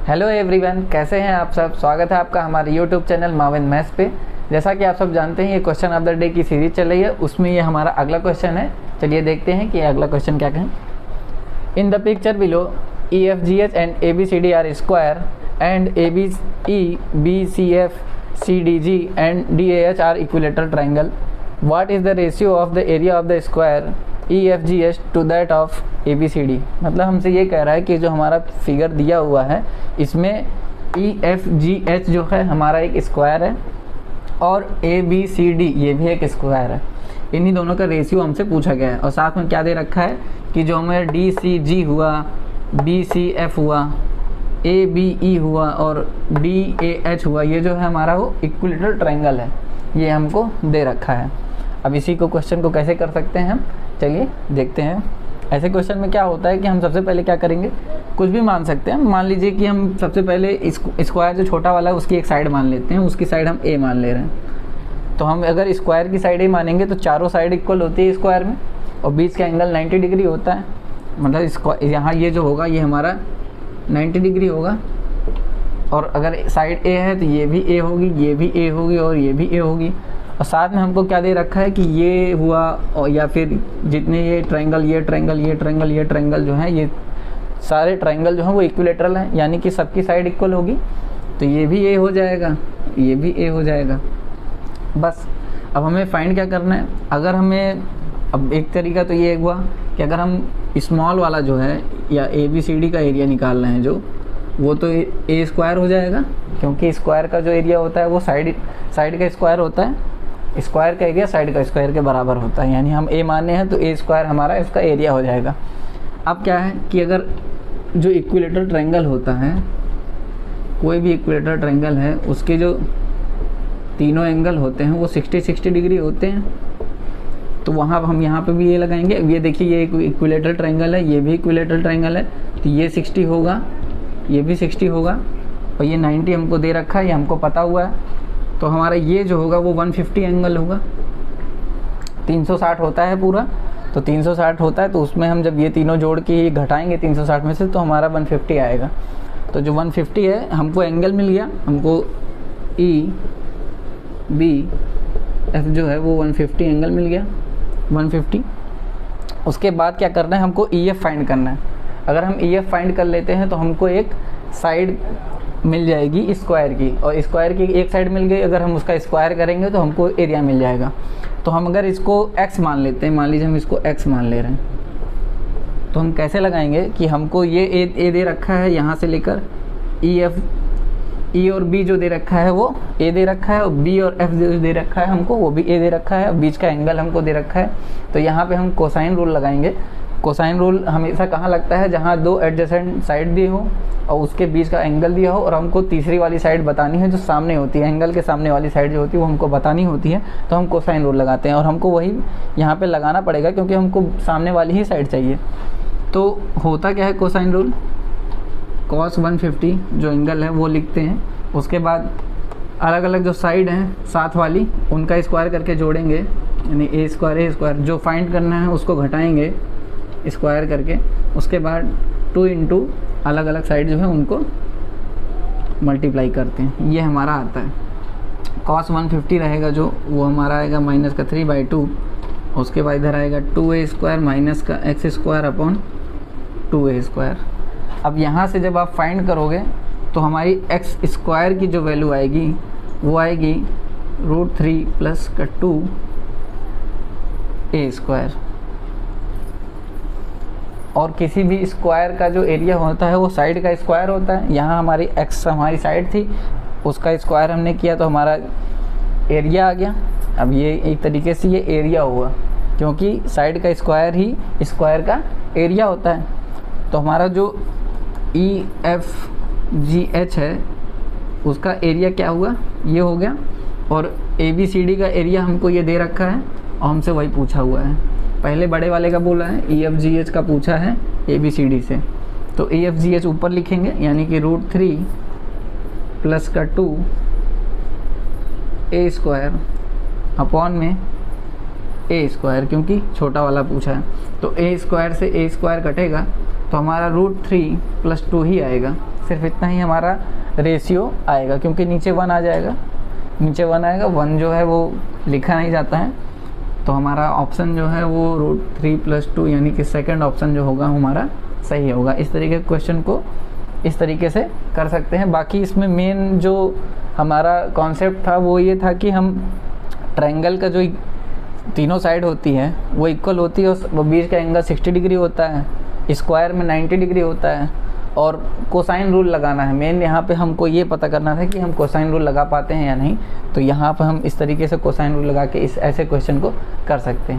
Hello everyone, कैसे हैं आप सब। स्वागत है आपका हमारे यूट्यूब चैनल माविन मैथ्स पे। जैसा कि आप सब जानते हैं ये क्वेश्चन ऑफ द डे की सीरीज चल रही है, उसमें ये हमारा अगला क्वेश्चन है। चलिए देखते हैं कि अगला क्वेश्चन क्या कहें। In the picture below EFGH and ABCD are square and ABCEBCFCDG and DAH are equilateral triangle. What is the ratio of the area of the square EFGH to that of ABCD। मतलब हमसे ये कह रहा है कि जो हमारा figure दिया हुआ है इसमें EFGH जो है हमारा एक स्क्वायर है और ABCD ये भी एक स्क्वायर है। इन्हीं दोनों का रेशियो हमसे पूछा गया है और साथ में क्या दे रखा है कि जो हमें DCG हुआ, BCF हुआ, ABE हुआ और DAH हुआ, ये जो है हमारा वो इक्विलेटरल ट्रायंगल है, ये हमको दे रखा है। अब इसी को क्वेश्चन को कैसे कर सकते हैं हम, चलिए देखते हैं। ऐसे क्वेश्चन में क्या होता है कि हम सबसे पहले क्या करेंगे, कुछ भी मान सकते हैं। मान लीजिए कि हम सबसे पहले स्क्वायर जो छोटा वाला है उसकी एक साइड मान लेते हैं, उसकी साइड हम A मान ले रहे हैं। तो हम अगर स्क्वायर की साइड A मानेंगे तो चारों साइड इक्वल होती है स्क्वायर में और बीच का एंगल 90 डिग्री होता है। मतलब यहाँ ये जो होगा ये हमारा 90 डिग्री होगा और अगर साइड A है तो ये भी A होगी, ये भी A होगी और ये भी A होगी। और साथ में हमको क्या दे रखा है कि ये हुआ और या फिर जितने ये ट्रायंगल, ये ट्रायंगल, ये ट्रायंगल, ये ट्रायंगल जो है, ये सारे ट्रायंगल जो हैं वो इक्विलेटरल हैं, यानी कि सबकी साइड इक्वल होगी। तो ये भी A हो जाएगा, ये भी A हो जाएगा। बस अब हमें फाइंड क्या करना है। अगर हमें अब एक तरीका तो ये हुआ कि अगर हम स्मॉल वाला जो है या ABCD का एरिया निकालना है जो, वो तो A स्क्वायर हो जाएगा, क्योंकि स्क्वायर का जो एरिया होता है वो साइड का स्क्वायर होता है। स्क्वायर का एरिया साइड का स्क्वायर के बराबर होता है, यानी हम A माने हैं तो A स्क्वायर हमारा इसका एरिया हो जाएगा। अब क्या है कि अगर जो इक्विलेटरल ट्रायंगल होता है, कोई भी इक्विलेटरल ट्रायंगल है, उसके जो तीनों एंगल होते हैं वो 60-60 डिग्री होते हैं। तो वहाँ हम यहाँ पे भी ये लगाएंगे। ये देखिए ये इक्विलेटरल ट्रायंगल है, ये भी इक्विलेटरल ट्रायंगल है, तो ये 60 होगा, ये भी 60 होगा और ये 90 हमको दे रखा है, ये हमको पता हुआ है। तो हमारा ये जो होगा वो 150 एंगल होगा। 360 होता है पूरा, तो 360 होता है, तो उसमें हम जब ये तीनों जोड़ के घटाएंगे 360 में से तो हमारा 150 आएगा। तो जो 150 है हमको एंगल मिल गया, हमको EBF जो है वो 150 एंगल मिल गया, 150। उसके बाद क्या करना है, हमको EF फाइंड करना है। अगर हम EF फाइंड कर लेते हैं तो हमको एक साइड मिल जाएगी स्क्वायर की, और स्क्वायर की एक साइड मिल गई। अगर हम उसका स्क्वायर करेंगे तो हमको एरिया मिल जाएगा। तो हम अगर इसको x मान लेते हैं, मान लीजिए हम इसको x मान ले रहे हैं, तो हम कैसे लगाएंगे कि हमको ये a दे रखा है, यहाँ से लेकर E और B जो दे रखा है वो A दे रखा है, और B और F जो दे रखा है हमको वो भी A दे रखा है, और बीच का एंगल हमको दे रखा है। तो यहाँ पे हम कोसाइन रूल लगाएंगे। कोसाइन रूल हमेशा कहाँ लगता है, जहाँ दो एडजेसेंट साइड दिए हो और उसके बीच का एंगल दिया हो, और हमको तीसरी वाली साइड बतानी है जो सामने होती है, एंगल के सामने वाली साइड जो होती है वो हमको बतानी होती है। तो हम कोसाइन रूल लगाते हैं और हमको वही यहाँ पे लगाना पड़ेगा क्योंकि हमको सामने वाली ही साइड चाहिए। तो होता क्या है कोसाइन रूल, cos 150 जो एंगल है वो लिखते हैं, उसके बाद अलग अलग जो साइड हैं साथ वाली उनका स्क्वायर करके जोड़ेंगे, यानी A स्क्वायर जो फाइंड करना है उसको घटाएंगे स्क्वायर करके, उसके बाद 2 इंटू अलग अलग साइड जो है उनको मल्टीप्लाई करते हैं। ये हमारा आता है cos 150 रहेगा जो, वो हमारा आएगा माइनस का 3/2, उसके बाद इधर आएगा 2A स्क्वायर माइनस का x square upon 2A square. अब यहाँ से जब आप फाइंड करोगे तो हमारी x स्क्वायर की जो वैल्यू आएगी वो आएगी √3 प्लस का 2A स्क्वायर। और किसी भी स्क्वायर का जो एरिया होता है वो साइड का स्क्वायर होता है। यहाँ हमारी x हमारी साइड थी, उसका स्क्वायर हमने किया तो हमारा एरिया आ गया। अब ये एक तरीके से ये एरिया हुआ, क्योंकि साइड का स्क्वायर ही स्क्वायर का एरिया होता है। तो हमारा जो EFGH है उसका एरिया क्या हुआ, ये हो गया। और ABCD का एरिया हमको ये दे रखा है और हमसे वही पूछा हुआ है। पहले बड़े वाले का बोला है, EFGH का पूछा है ABCD से, तो EFGH ऊपर लिखेंगे, यानी कि √3 प्लस का 2A स्क्वायर अपॉन में A स्क्वायर, क्योंकि छोटा वाला पूछा है। तो A स्क्वायर से A स्क्वायर कटेगा तो हमारा √3 प्लस 2 ही आएगा, सिर्फ इतना ही हमारा रेशियो आएगा, क्योंकि नीचे 1 आ जाएगा, नीचे 1 आएगा, 1 जो है वो लिखा नहीं जाता है, तो हमारा ऑप्शन जो है वो √3 + 2 यानी कि सेकंड ऑप्शन जो होगा हमारा सही होगा। इस तरीके के क्वेश्चन को इस तरीके से कर सकते हैं। बाकी इसमें मेन जो हमारा कॉन्सेप्ट था वो ये था कि हम ट्रायंगल का जो तीनों साइड होती है वो इक्वल होती है, वो बीच का एंगल 60 डिग्री होता है, स्क्वायर में 90 डिग्री होता है, और कोसाइन रूल लगाना है। मेन यहाँ पे हमको ये पता करना था कि हम कोसाइन रूल लगा पाते हैं या नहीं, तो यहाँ पर हम इस तरीके से कोसाइन रूल लगा के इस ऐसे क्वेश्चन को कर सकते हैं।